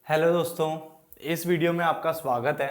Hello दोस्तों, इस video में आपका स्वागत है।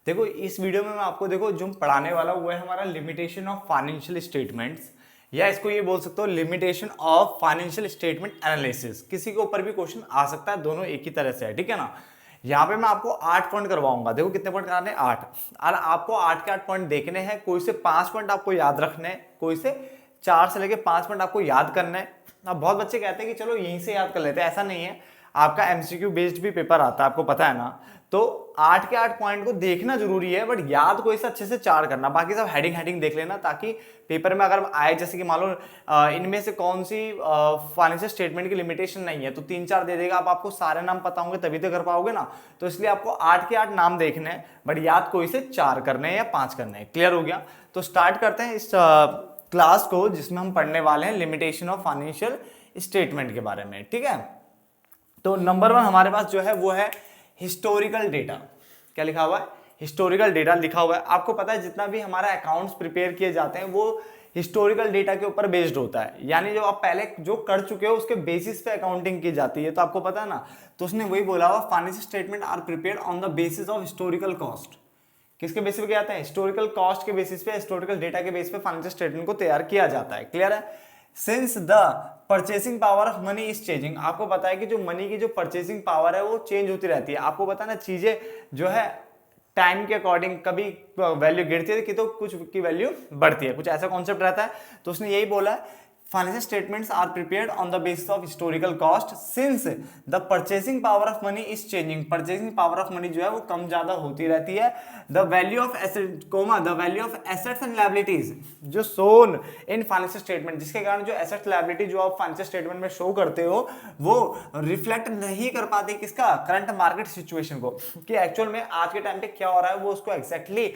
देखो, इस वीडियो में मैं आपको जो पढ़ाने वाला हूं वो है हमारा लिमिटेशन ऑफ फाइनेंशियल स्टेटमेंट्स, या इसको ये बोल सकते हो limitation of financial statement analysis. किसी के ऊपर भी क्वेश्चन आ सकता है, दोनों एक ही तरह से है, ठीक है ना। यहाँ पे मैं आपको 8 पॉइंट करवाऊंगा। देखो कितने पॉइंट कराने हैं, 8। और आपको 8 के 8 पॉइंट देखने हैं। कोई से 5 पॉइंट आपको याद रखने हैं, कोई से 4 से लेके 5 पॉइंट आपको याद करना है। अब बहुत बच्चे कहते हैं कि चलो यहीं से याद कर लेते हैं, ऐसा नहीं है। आपका एमसीक्यू बेस्ड भी पेपर आता है, आपको पता है ना। तो 8 के 8 पॉइंट को देखना जरूरी है, बट याद को इसे अच्छे से 4 करना। बाकी सब हेडिंग हेडिंग देख लेना, ताकि पेपर में अगर आए, जैसे कि मान लो इनमें से कौन सी फाइनेंशियल स्टेटमेंट की लिमिटेशन नहीं है, तो 3-4 दे देगा। अब आपको सारे नाम पता होंगे तभी तो कर पाओगे ना। तो इसलिए आपको 8 के 8 नाम देखने हैं, बट याद को इसे 4 करने हैं या 5 करने हैं। क्लियर हो गया? तो स्टार्ट करते हैं इस क्लास को, जिसमें हम पढ़ने वाले हैं लिमिटेशन ऑफ फाइनेंशियल स्टेटमेंट के बारे में, ठीक है। तो नंबर 1 हमारे पास जो है वो है हिस्टोरिकल डेटा। क्या लिखा हुआ है? हिस्टोरिकल डेटा लिखा हुआ है। आपको पता है जितना भी हमारा अकाउंट्स प्रिपेयर किए जाते हैं वो हिस्टोरिकल डेटा के ऊपर बेस्ड होता है, यानी जो आप पहले जो कर चुके हो उसके बेसिस पे अकाउंटिंग की जाती है। तो आपको पता है ना, तो उसने वही बोला हुआ, financial statement are prepared on the basis of historical cost. किसके बेसिस पे किया जाता है? हिस्टोरिकल कॉस्ट के बेसिस पे, हिस्टोरिकल डेटा के बेसिस पे फाइनेंशियल स्टेटमेंट को तैयार किया जाता है। क्लियर है? Since the purchasing power of money is changing. आपको पता है कि जो मनी की जो परचेसिंग पावर है वो चेंज होती रहती है। आपको पता है ना, चीजें जो है टाइम के अकॉर्डिंग कभी वैल्यू गिरती है कि तो कुछ की वैल्यू बढ़ती है, कुछ ऐसा कॉन्सेप्ट रहता है। तो उसने यही बोला है, financial statements are prepared on the basis of historical cost since the purchasing power of money is changing। purchasing power of money जो है वो कम ज्यादा होती रहती है। the value of asset the value of assets and liabilities जो shown in financial statement, जिसके कारण जो assets liability जो आप financial statement में शो करते हो वो रिफ्लेक्ट नहीं कर पाते किसका? करंट मार्केट सिचुएशन को, कि एक्चुअल में आज के टाइम पे क्या हो रहा है वो उसको एग्जैक्टली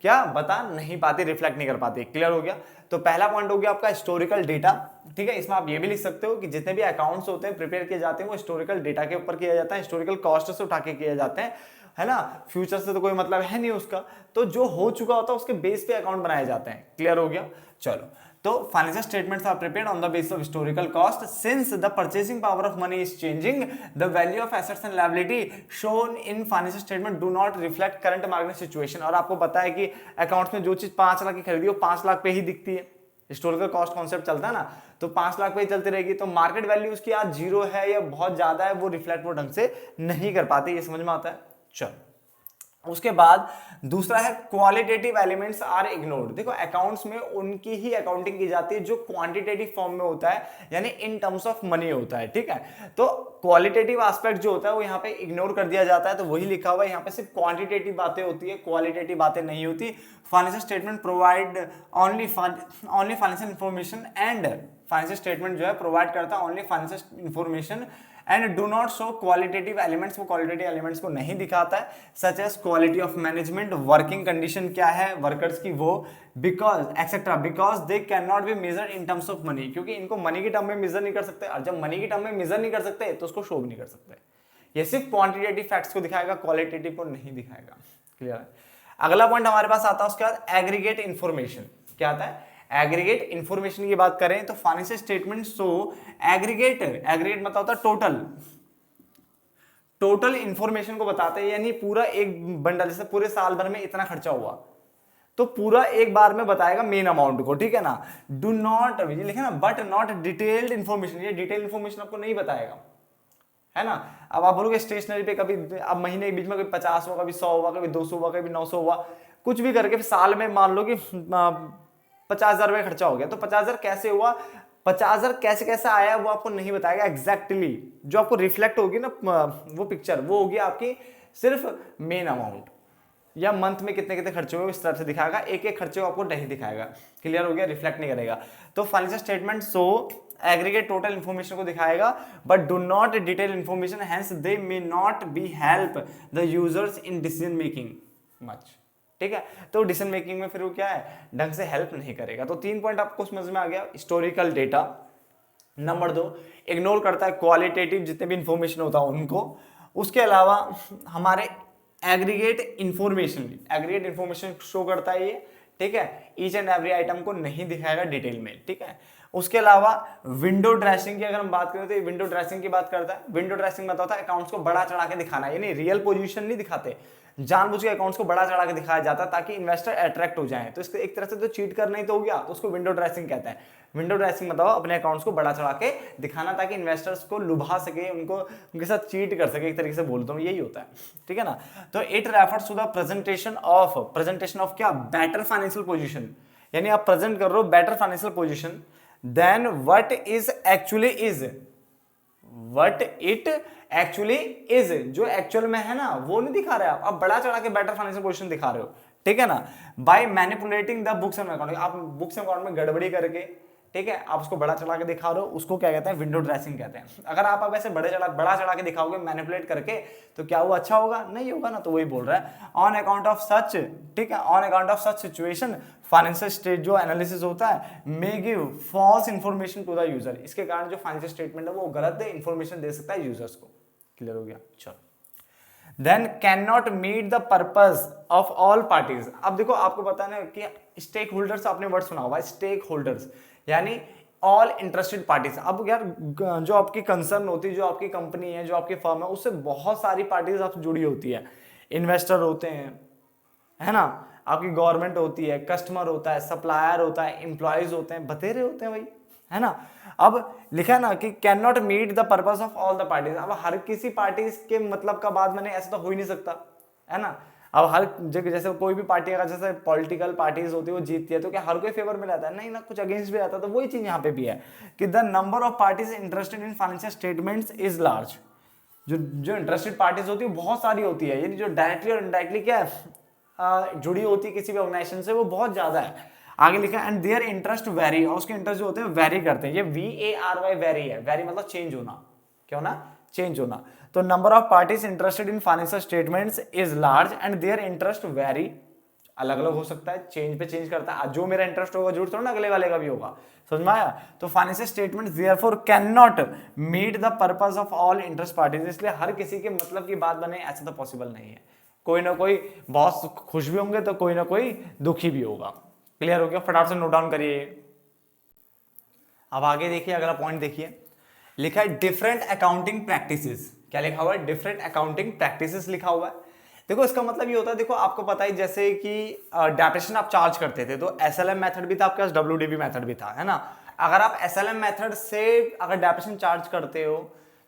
क्या बता नहीं पाते, रिफ्लेक्ट नहीं कर पाते। क्लियर हो गया? तो पहला पॉइंट हो गया आपका हिस्टोरिकल डेटा, ठीक है। इसमें आप ये भी लिख सकते हो कि जितने भी अकाउंट्स होते हैं प्रिपेयर किए जाते हैं वो हिस्टोरिकल डेटा के ऊपर किया जाता है, हिस्टोरिकल कॉस्ट से उठा के किए जाते हैं, है ना। फ्यूचर से तो कोई मतलब है नहीं उसका, तो जो हो चुका होता है उसके बेस पे अकाउंट बनाए जाते हैं। क्लियर हो गया? चलो, तो financial statements are prepared on the basis of historical cost since the purchasing power of money is changing, the value of assets and liability shown in financial statement do not reflect current market situation. और आपको पता है कि accounts में जो चीज 5 लाख की खरीदी वो 5 लाख पे ही दिखती है। हिस्टोरिकल कॉस्ट कॉन्सेप्ट चलता है ना, तो 5 लाख पे ही चलती रहेगी। तो मार्केट वैल्यू उसकी आज 0 है या बहुत ज्यादा है, वो रिफ्लेक्ट वो ढंग से नहीं कर पाते। ये समझ में आता है? चलो, उसके बाद दूसरा है क्वालिटेटिव एलिमेंट्स आर इग्नोर्ड। देखो, अकाउंट्स में उनकी ही अकाउंटिंग की जाती है जो क्वांटिटेटिव फॉर्म में होता है, यानी इन टर्म्स ऑफ मनी होता है, ठीक है। तो क्वालिटेटिव एस्पेक्ट जो होता है वो यहाँ पे इग्नोर कर दिया जाता है। तो वही लिखा हुआ है यहाँ पे, सिर्फ क्वांटिटेटिव बातें होती है, क्वालिटेटिव बातें नहीं होती। Financial statement provide only financial information and financial statement जो है प्रोवाइड करता है only financial information and do not show qualitative elements. वो क्वालिटेटिव एलिमेंट्स को नहीं दिखाता है, such as quality of management, working condition क्या है वर्कर्स की वो, because etcetera, because they can not be measure in terms of money, क्योंकि इनको मनी की टर्म में मेजर नहीं कर सकते। और जब मनी की टर्म में मेजर नहीं कर सकते तो उसको शो भी नहीं कर सकते। ये सिर्फ क्वांटिटेटिव फैक्ट्स को दिखाएगा, क्वालिटेटिव को नहीं दिखाएगा। क्लियर है? अगला पॉइंट हमारे पास आता है उसके बाद एग्रीगेट इंफॉर्मेशन। क्या आता है? एग्रीगेट इंफॉर्मेशन की बात करें तो financial statement show aggregate, aggregate मतलब होता है टोटल, टोटल इंफॉर्मेशन को बताते हैं, यानी पूरा एक बंडल, जैसे पूरे साल भर में इतना खर्चा हुआ तो पूरा एक बार में बताएगा मेन अमाउंट को, ठीक है ना। डू नॉट, ये लिखे ना, बट नॉट डिटेल्ड इंफॉर्मेशन, ये डिटेल इंफॉर्मेशन आपको नहीं बताएगा, है ना। अब आप बोलोगे स्टेशनरी पे कभी, अब महीने के बीच में कभी 50 हुआ, कभी 100 हुआ, कभी 200 हुआ, कभी 900 हुआ, कुछ भी करके साल में मान लो कि 50,000 रुपये खर्चा हो गया। तो 50,000 कैसे हुआ, 50,000 कैसे कैसे आया वो आपको नहीं बताएगा एग्जैक्टली। जो आपको रिफ्लेक्ट होगी ना वो पिक्चर, वो होगी आपकी सिर्फ मेन अमाउंट, या मंथ में कितने कितने खर्चे हुए इस तरह से दिखाएगा, एक एक खर्चे को आपको नहीं दिखाएगा। क्लियर हो गया? रिफ्लेक्ट नहीं करेगा। तो financial statement so aggregate total information को दिखाएगा, but do not detail information, hence they may not be help the users in decision making much, ठीक है। तो डिसीजन मेकिंग में फिर वो क्या है, ढंग से हेल्प नहीं करेगा। तो 3 पॉइंट आपको समझ में आ गया। हिस्टोरिकल डेटा, नंबर 2 इग्नोर करता है क्वालिटेटिव जितने भी इंफॉर्मेशन होता है उनको। उसके अलावा हमारे aggregate information, aggregate information show करता है ये, ठीक है। ईच एंड एवरी आइटम को नहीं दिखाएगा डिटेल में, ठीक है। उसके अलावा विंडो ड्रेसिंग की अगर हम बात करें तो विंडो ड्रेसिंग की बात करता है। विंडो ड्रेसिंग मतलब होता है अकाउंट्स को बड़ा चढ़ा के दिखाना, यानी रियल पोजीशन नहीं दिखाते, जानबूझ के अकाउंट्स को बड़ा चढ़ा के दिखाया जाता है ताकि इन्वेस्टर अट्रैक्ट हो जाए। तो इसके एक तरह से तो चीट करना ही तो हो गया, तो उसको विंडो ड्रेसिंग कहते हैं। विंडो ड्रेसिंग मतलब अपने अकाउंट्स को बड़ा चढ़ा के दिखाना ताकि इन्वेस्टर्स को लुभा सके, उनको उनके साथ चीट कर सके, एक तरीके से बोलता हूँ यही होता है, ठीक है ना। तो it refers to the presentation of क्या, बेटर फाइनेंशियल पोजीशन, यानी आप प्रेजेंट कर रहे हो better financial position than what is actually is, what it actually is, जो एक्चुअल में है ना वो नहीं दिखा रहे आप बड़ा चढ़ा के बेटर फाइनेंशियल पोजीशन दिखा रहे हो, ठीक है ना। By manipulating the books and account, आप बुक्स एंड अकाउंट में गड़बड़ी करके, ठीक है, आप उसको बड़ा चढ़ा के दिखा रहे हो, उसको क्या कहते हैं, विंडो ड्रेसिंग कहते हैं। अगर आप ऐसे बड़ा चढ़ा के दिखाओगे मैनिपुलेट करके, तो क्या वो अच्छा होगा, नहीं होगा ना। तो वही बोल रहा है ऑन अकाउंट ऑफ सच, ठीक है, on account of such situation financial state जो एनालिसिस होता है may give false information to the user, इसके कारण जो फाइनेंशियल स्टेटमेंट है वो गलत इंफॉर्मेशन दे सकता है यूजर्स को। क्लियर हो गया, चलो। Then can not meet the purpose of all parties. अब देखो आपको पता है ना कि स्टेक होल्डर्स, आपने वर्ड सुना होगा स्टेक होल्डर्स, यानी ऑल इंटरेस्टेड पार्टीज। अब यार जो आपकी कंसर्न होती है, जो आपकी कंपनी है, जो आपकी फर्म है, उससे बहुत सारी पार्टीज आपसे जुड़ी होती है। इन्वेस्टर होते हैं, है ना, आपकी गवर्नमेंट होती है, कस्टमर होता है, सप्लायर होता है, एम्प्लॉयज होते हैं, बतेरे होते हैं भाई, है ना। अब लिखा है ना कि can not meet the purpose of all the parties. अब हर किसी पार्टी के मतलब का बात मैंने ऐसा तो हो ही नहीं सकता, है ना। अब हर जगह जैसे कोई भी पार्टी अगर जैसे पॉलिटिकल पार्टीज होती है वो जीतती है तो क्या हर कोई फेवर में रहता है, नहीं ना, कुछ अगेंस्ट भी आता है। तो वही चीज यहाँ पे भी है कि the number of parties interested in financial statements is large. जो इंटरेस्टेड पार्टीज होती है बहुत सारी होती है, यानी जो डायरेक्टली और इनडायरेक्टली क्या है जुड़ी होती है किसी भी ऑर्गेनाइजेशन से, वो बहुत ज्यादा है। आगे लिखा है एंड देयर इंटरेस्ट वेरी, और उसके इंटरेस्ट जो होते हैं वेरी करते हैं। ये VARY वेरी है, वेरी मतलब चेंज होना, क्या होना, चेंज होना। तो number of parties interested in financial statements is large and their interest very, अलग अलग हो सकता है, चेंज पे चेंज करता है। जो मेरा इंटरेस्ट होगा जरूर थोड़ा ना अगले वाले का भी होगा, समझ में आया। तो financial statements therefore can not meet the purpose of all interest parties, इसलिए हर किसी के मतलब की बात बने ऐसा तो पॉसिबल नहीं है। कोई ना कोई बॉस खुश भी होंगे तो कोई ना कोई दुखी भी होगा। क्लियर हो गया, फटाफट से नोट डाउन करिए। अब आगे देखिए, अगला पॉइंट देखिए, लिखा है डिफरेंट अकाउंटिंग प्रैक्टिसेस। क्या लिखा हुआ है, डिफरेंट अकाउंटिंग प्रैक्टिसेस लिखा हुआ है। देखो इसका मतलब ये होता है, देखो आपको पता ही जैसे कि डेप्रिसिएशन आप चार्ज करते थे तो SLM मेथड भी था आपके पास, WDV मेथड भी था, है ना। अगर आप SLM मेथड से अगर डेप्रिसिएशन चार्ज करते हो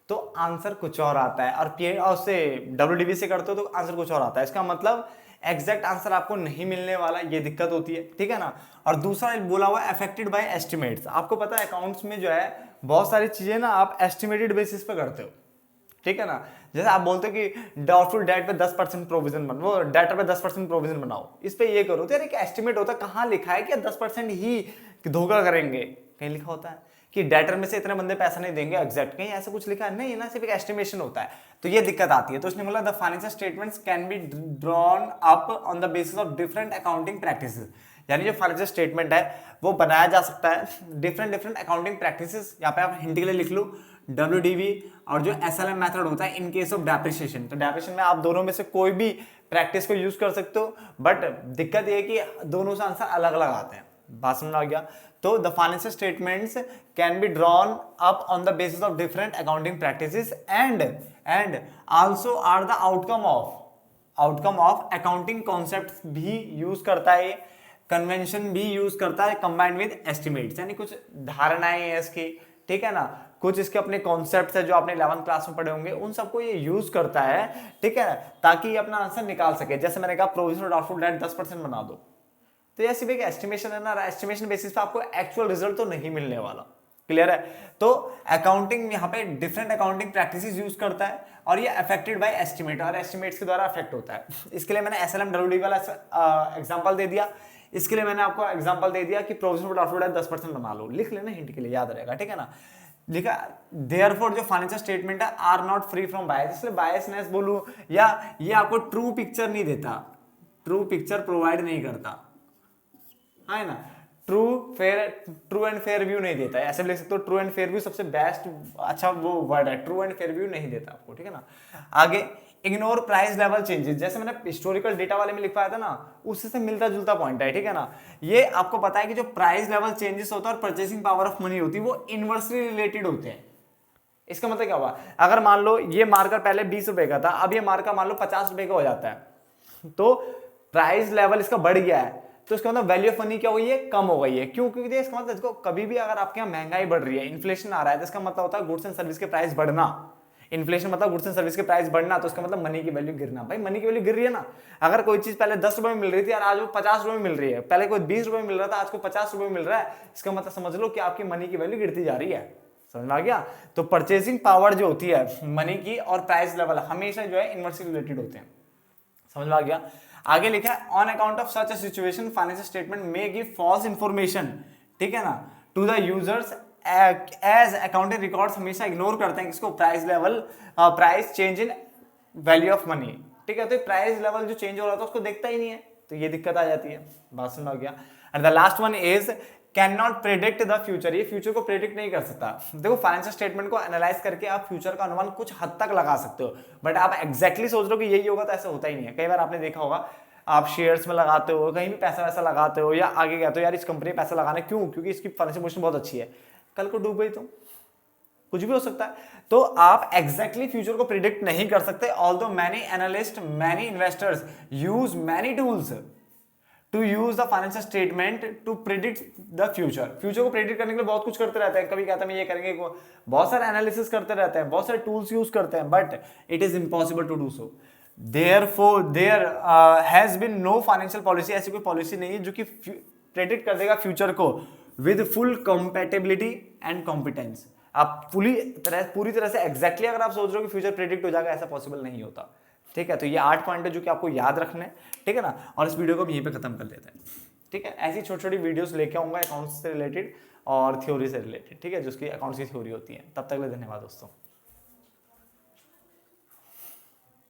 तो आंसर कुछ और आता है, और उससे WDV से करते हो तो आंसर कुछ और आता है। इसका मतलब एग्जैक्ट आंसर आपको नहीं मिलने वाला, ये दिक्कत होती है, ठीक है ना। और दूसरा बोला हुआ अफेक्टेड बाय एस्टिमेट्स। आपको पता है अकाउंट्स में जो है बहुत सारी चीजें ना आप एस्टिमेटेड बेसिस पे करते हो, ठीक है ना। जैसे आप बोलते हो कि डाउटफुल डेट पे 10% प्रोविजन बनो, वो डेटर पे 10% प्रोविजन बनाओ, इस पे ये करो, तो यार एक एस्टिमेट होता है। कहाँ लिखा है कि 10% ही धोखा करेंगे, कहीं लिखा होता है कि डेटर में से इतने बंदे पैसा नहीं देंगे एग्जैक्ट, कहीं ऐसा कुछ लिखा है नहीं ना, सिर्फ एक एस्टिमेशन होता है। तो ये दिक्कत आती है। तो उसने बोला the financial statements can be drawn up on the basis of different accounting practices, यानी जो फाइनेंशियल स्टेटमेंट है वो बनाया जा सकता है डिफरेंट अकाउंटिंग प्रैक्टिसेस। यहाँ पे आप हिंट के लिए लिख लो WDV और जो SLM मेथड होता है इन केस ऑफ डेप्रिसिएशन। तो डेप्रिसिएशन में आप दोनों में से कोई भी प्रैक्टिस को यूज कर सकते हो, बट दिक्कत ये है कि दोनों से आंसर अलग अलग आते हैं। बात समझ आ गया। तो the financial statements can be drawn up on the basis of different accounting practices and also are the outcome of accounting concepts भी यूज करता है, कन्वेंशन भी यूज करता है कंबाइंड विद एस्टिमेट्स, यानी कुछ धारणाएं हैं इसकी, ठीक है ना, कुछ इसके अपने कॉन्सेप्ट्स है जो आपने 11th क्लास में पढ़े होंगे, उन सबको ये यूज करता है, ठीक है, ताकि ये अपना आंसर निकाल सके। जैसे मैंने कहा प्रोविजनल डाउटफुल डेट 10% बना दो, तो ये सिर्फ एक एस्टिमेशन है ना, एस्टिमेशन बेसिस पे आपको एक्चुअल रिजल्ट तो नहीं मिलने वाला। क्लियर है। तो अकाउंटिंग यहाँ पे डिफरेंट अकाउंटिंग प्रैक्टिसेस यूज करता है और ये अफेक्टेड बाय एस्टिमेट, और एस्टिमेट्स के द्वारा अफेक्ट होता है। इसके लिए मैंने SLM WDV वाला एग्जांपल दे दिया। इसके लिए मैंने आपको एग्जांपल दे दिया कि प्रोविजनल डाउटफुल डेट 10% बना लो, लिख लेना हिंट के लिए, याद रहेगा, ठीक है ना। लिखा देयरफॉर जो फाइनेंशियल स्टेटमेंट है आर नॉट फ्री फ्रॉम बायस, इसलिए बायसनेस बोलूं या ये आपको ट्रू पिक्चर नहीं देता, ट्रू पिक्चर प्रोवाइड नहीं करता, है ना, ट्रू एंड फेयर व्यू नहीं देता है, ऐसे भी लिख सकते हो। ट्रू एंड फेयर व्यू सबसे बेस्ट अच्छा वो वर्ड है, ट्रू एंड फेयर व्यू नहीं देता आपको, ठीक है ना। आगे इग्नोर प्राइस लेवल चेंजेस, जैसे मैंने हिस्टोरिकल डेटा वाले में लिखवाया था ना, उससे से मिलता जुलता पॉइंट है, ठीक है ना। ये आपको पता है कि जो प्राइस लेवल चेंजेस होता है और परचेसिंग पावर ऑफ मनी होती है वो इनवर्सली रिलेटेड होते हैं। इसका मतलब क्या हुआ, अगर मान लो ये मार्कर पहले 20 रुपए का था, अब ये मार्कर मान लो 50 रुपए का हो जाता है, तो प्राइस लेवल इसका बढ़ गया है, तो इसका मतलब वैल्यू ऑफ मनी क्या हुई है, कम हो गई है। क्यों? क्योंकि इसका मतलब देखो कभी भी अगर आपके यहाँ महंगाई बढ़ रही है, इन्फ्लेशन आ रहा है, तो इसका मतलब होता है गुड्स एंड सर्विस के प्राइस बढ़ना। इन्फ्लेशन मतलब गुड्स एंड सर्विस के प्राइस बढ़ना, तो इसका मतलब मनी की वैल्यू गिरना। भाई मनी की वैल्यू गिर रही है ना, अगर कोई चीज पहले 10 रुपए में मिल रही थी और आज वो 50 रुपए में मिल रही है, पहले कोई 20 रुपए में मिल रहा था आज को 50 रुपए में मिल रहा है, इसका मतलब समझ लो कि आपकी मनी की वैल्यू गिरती जा रही है। समझ में आ गया? तो परचेसिंग पावर जो होती है मनी की और प्राइस लेवल हमेशा जो है इनवर्सली रिलेटेड होते हैं। समझ में आ गया? आगे लिखा है on account of such a situation financial statement may give false information, ठीक है ना, to the users as accounting records हमेशा इग्नोर करते हैं किसको, price level, price change in value of money, ठीक है। तो प्राइस लेवल जो चेंज हो रहा था उसको देखता ही नहीं है, तो ये दिक्कत आ जाती है। बात समझ आ गया? And the last one is can not predict the future, ये फ्यूचर को प्रेडिक्ट नहीं कर सकता। देखो फाइनेंशियल स्टेटमेंट को एनालाइज करके आप फ्यूचर का अनुमान कुछ हद तक लगा सकते हो, बट आप एग्जैक्टली सोच रहे हो कि यही होगा, तो ऐसा होता ही नहीं है। कई बार आपने देखा होगा आप शेयर्स में लगाते हो, कहीं भी पैसा वैसा लगाते हो या आगे कहते हो यार इस कंपनी में पैसा लगाना, क्यों? क्योंकि इसकी फाइनेंशियल पोजीशन बहुत अच्छी है, कल को डूब गई तो कुछ भी हो सकता है। तो आप एग्जैक्टली फ्यूचर को प्रिडिक्ट नहीं कर सकते, although many analyst many investors use many tools to use the financial statement to predict the future. Future को प्रिडिक्ट करने के लिए बहुत कुछ करते रहते हैं, कभी कहते हैं ये करेंगे, बहुत सारे एनालिसिस करते रहते हैं, बहुत सारे टूल्स यूज करते हैं, but it is impossible to do so. Therefore, there has been no financial policy, ऐसी कोई पॉलिसी नहीं है जो कि प्रेडिक्ट कर देगा फ्यूचर को with full compatibility and competence. आप पूरी तरह से एग्जैक्टली अगर आप सोच रहे हो कि फ्यूचर प्रेडिक्ट हो जाएगा, ऐसा पॉसिबल नहीं होता, ठीक है। तो ये 8 पॉइंट है जो कि आपको याद रखने, ठीक है ना। और इस वीडियो को हम यहीं पे खत्म कर लेते हैं, ठीक है। ऐसी छोटी छोटी वीडियोस लेके आऊंगा अकाउंट्स से रिलेटेड और थ्योरी से रिलेटेड, ठीक है, जिसकी अकाउंट्स की थ्योरी होती है। तब तक के लिए धन्यवाद दोस्तों।